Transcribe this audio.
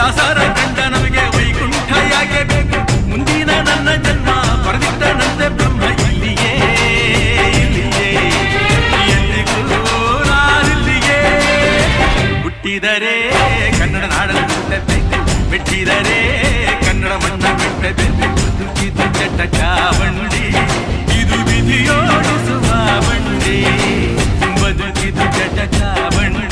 ದಾಸರ ಕಂಡ ನಮಗೆ ವೈಕುಂಠ ಯಾಕೆ ಬೇಕು ಮುಂದಿನ ನನ್ನ ಜನ್ಮ ಬರೆದಿಟ್ಟನಂತೆ ಬ್ರಹ್ಮ ಇಲ್ಲಿಯೇ ಎಂದಿಗೂ ನಾನಿಲ್ಲಿಯೇ ಹುಟ್ಟಿದರೆ ಕನ್ನಡ ನಾಡನ್ನು ಹುಟ್ಟಬೇಕು ಮೆಟ್ಟಿದರೆ ಕನ್ನಡ ಮಣ್ಣ ಬಿಟ್ಟಬೇಕು ಇದು ಚಟ ಚಾವಂಡಿ ಇದು ವಿಧಿಯೋಡಿಸುವ ಬಂಡಿ ಬದುಕಿದು ಚಟ ಚಾವಂಡಿ